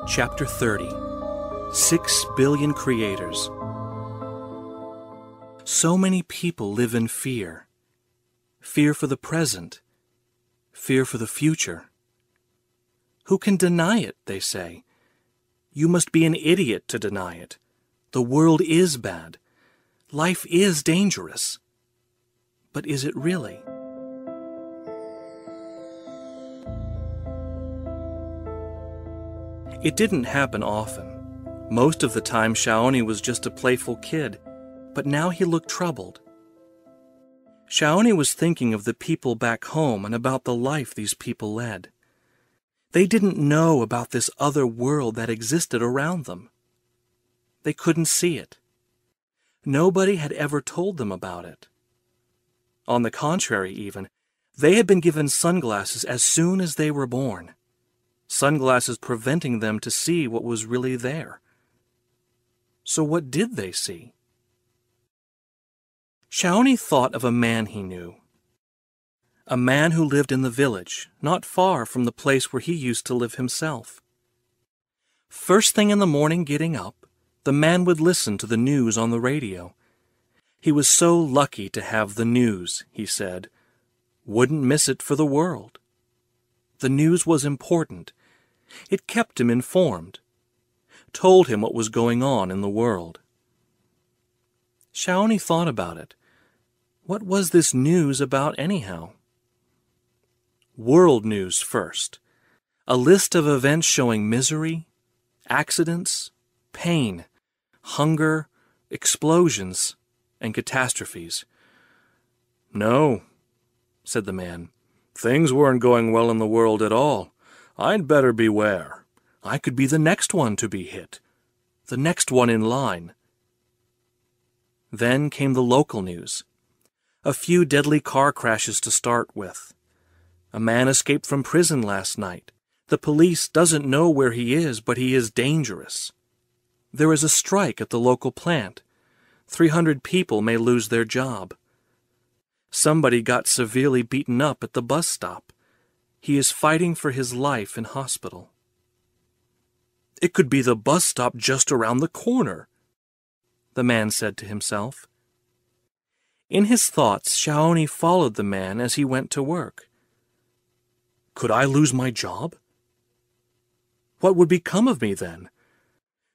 Chapter 30. 6 billion creators. So many people live in fear. Fear for the present. Fear for the future. Who can deny it, they say. You must be an idiot to deny it. The world is bad. Life is dangerous. But is it really? It didn't happen often. Most of the time, Shaoni was just a playful kid, but now he looked troubled. Shaoni was thinking of the people back home and about the life these people led. They didn't know about this other world that existed around them. They couldn't see it. Nobody had ever told them about it. On the contrary, even, they had been given sunglasses as soon as they were born. Sunglasses preventing them to see what was really there. So what did they see? Shaoni thought of a man he knew. A man who lived in the village, not far from the place where he used to live himself. First thing in the morning getting up, the man would listen to the news on the radio. He was so lucky to have the news, he said. Wouldn't miss it for the world. The news was important. It kept him informed, told him what was going on in the world. Shaoni thought about it. What was this news about anyhow? World news first. A list of events showing misery, accidents, pain, hunger, explosions, and catastrophes. No, said the man. Things weren't going well in the world at all. I'd better beware. I could be the next one to be hit. The next one in line. Then came the local news. A few deadly car crashes to start with. A man escaped from prison last night. The police doesn't know where he is, but he is dangerous. There is a strike at the local plant. 300 people may lose their job. Somebody got severely beaten up at the bus stop. He is fighting for his life in hospital. It could be the bus stop just around the corner, the man said to himself. In his thoughts, Shaoni followed the man as he went to work. Could I lose my job? What would become of me then?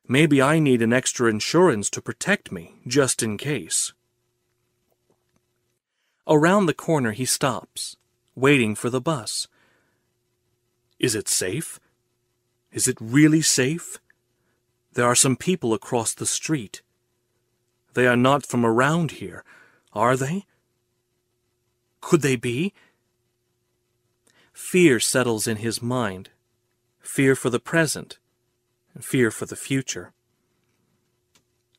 Maybe I need an extra insurance to protect me, just in case. Around the corner he stops, waiting for the bus. Is it safe? Is it really safe? There are some people across the street. They are not from around here, are they? Could they be? Fear settles in his mind. Fear for the present, and fear for the future.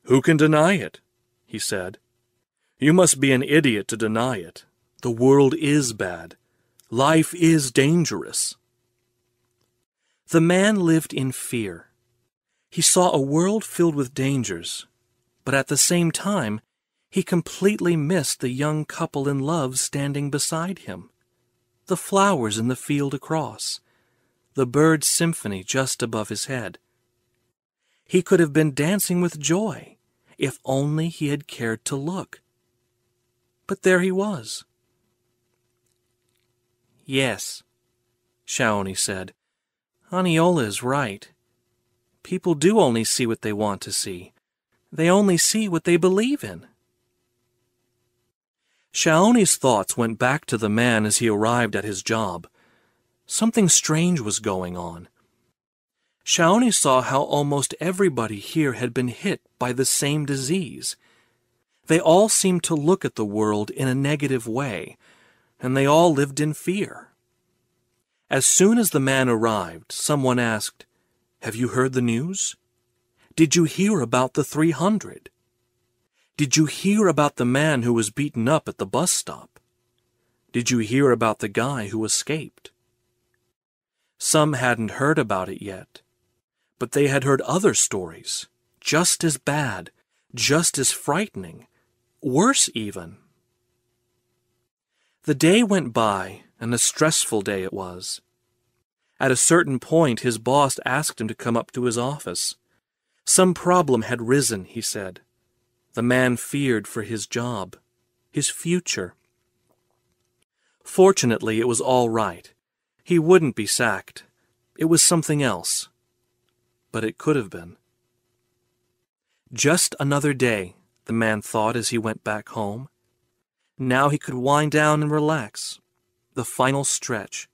Who can deny it? He said. You must be an idiot to deny it. The world is bad. Life is dangerous. The man lived in fear. He saw a world filled with dangers, but at the same time, he completely missed the young couple in love standing beside him, the flowers in the field across, the birds' symphony just above his head. He could have been dancing with joy if only he had cared to look. But there he was. Yes, Shaoni said. Aniola is right. People do only see what they want to see. They only see what they believe in. Shaoni's thoughts went back to the man as he arrived at his job. Something strange was going on. Shaoni saw how almost everybody here had been hit by the same disease. They all seemed to look at the world in a negative way, and they all lived in fear. As soon as the man arrived, someone asked, Have you heard the news? Did you hear about the 300? Did you hear about the man who was beaten up at the bus stop? Did you hear about the guy who escaped? Some hadn't heard about it yet, but they had heard other stories, just as bad, just as frightening, worse even. The day went by, and a stressful day it was. At a certain point, his boss asked him to come up to his office. Some problem had risen, he said. The man feared for his job, his future. Fortunately, it was all right. He wouldn't be sacked. It was something else. But it could have been. Just another day, the man thought as he went back home. Now he could wind down and relax. The final stretch.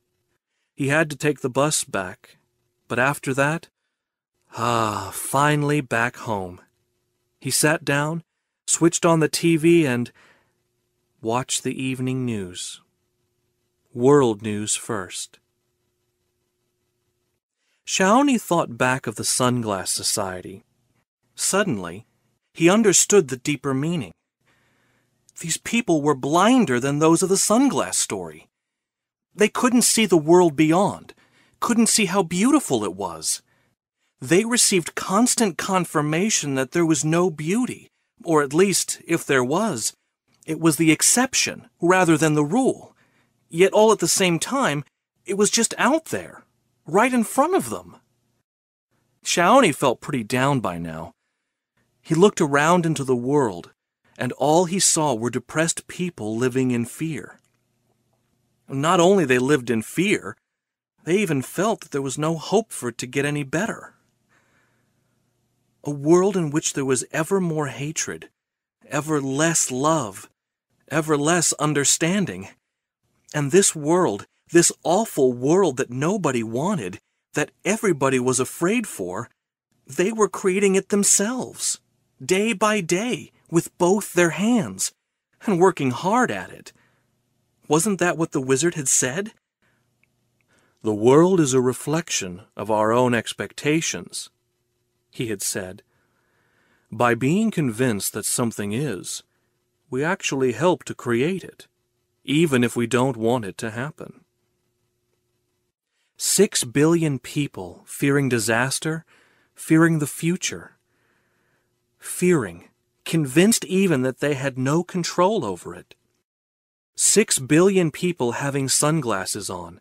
He had to take the bus back, but after that, finally back home. He sat down, switched on the TV, and watched the evening news. World news first. Shaoni thought back of the Sunglass Society. Suddenly, he understood the deeper meaning. These people were blinder than those of the sunglass story. They couldn't see the world beyond, couldn't see how beautiful it was. They received constant confirmation that there was no beauty, or at least, if there was, it was the exception rather than the rule. Yet all at the same time, it was just out there, right in front of them. Shaoni felt pretty down by now. He looked around into the world, and all he saw were depressed people living in fear. Not only they lived in fear, they even felt that there was no hope for it to get any better. A world in which there was ever more hatred, ever less love, ever less understanding. And this world, this awful world that nobody wanted, that everybody was afraid for, they were creating it themselves, day by day, with both their hands, and working hard at it. Wasn't that what the wizard had said? The world is a reflection of our own expectations, he had said. By being convinced that something is, we actually help to create it, even if we don't want it to happen. 6 billion people fearing disaster, fearing the future, fearing, convinced even that they had no control over it. 6 billion people having sunglasses on,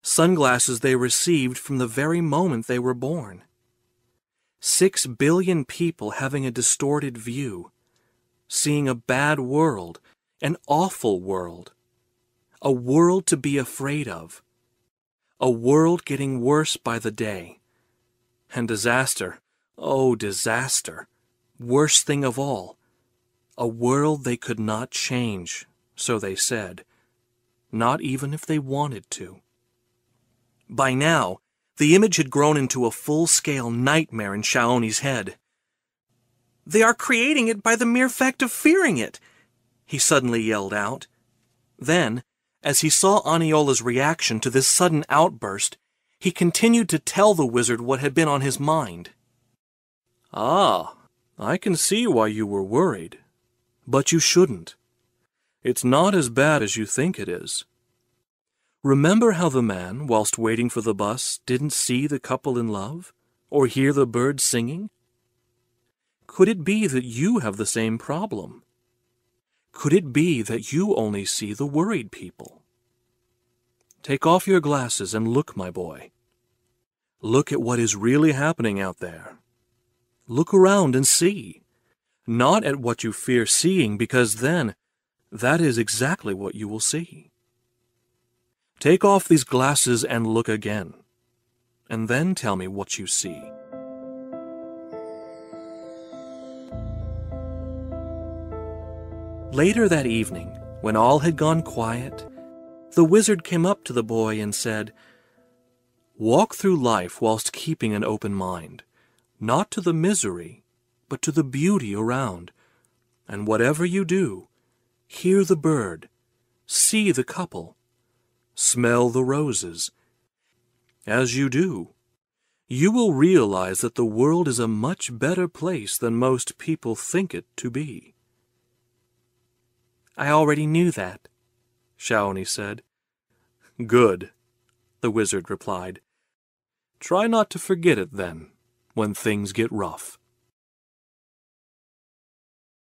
sunglasses they received from the very moment they were born. 6 billion people having a distorted view, seeing a bad world, an awful world, a world to be afraid of, a world getting worse by the day. And disaster, oh disaster, worst thing of all, a world they could not change. So they said, not even if they wanted to. By now, the image had grown into a full-scale nightmare in Shaoni's head. They are creating it by the mere fact of fearing it, he suddenly yelled out. Then, as he saw Aniola's reaction to this sudden outburst, he continued to tell the wizard what had been on his mind. Ah, I can see why you were worried, but you shouldn't. It's not as bad as you think it is. Remember how the man, whilst waiting for the bus, didn't see the couple in love, or hear the birds singing? Could it be that you have the same problem? Could it be that you only see the worried people? Take off your glasses and look, my boy. Look at what is really happening out there. Look around and see. Not at what you fear seeing, because then that is exactly what you will see. Take off these glasses and look again, and then tell me what you see. Later that evening, when all had gone quiet, the wizard came up to the boy and said, "Walk through life whilst keeping an open mind, not to the misery, but to the beauty around. And whatever you do, hear the bird, see the couple, smell the roses. As you do, you will realize that the world is a much better place than most people think it to be." "I already knew that," Shaoni said. "Good," the wizard replied. "Try not to forget it then, when things get rough."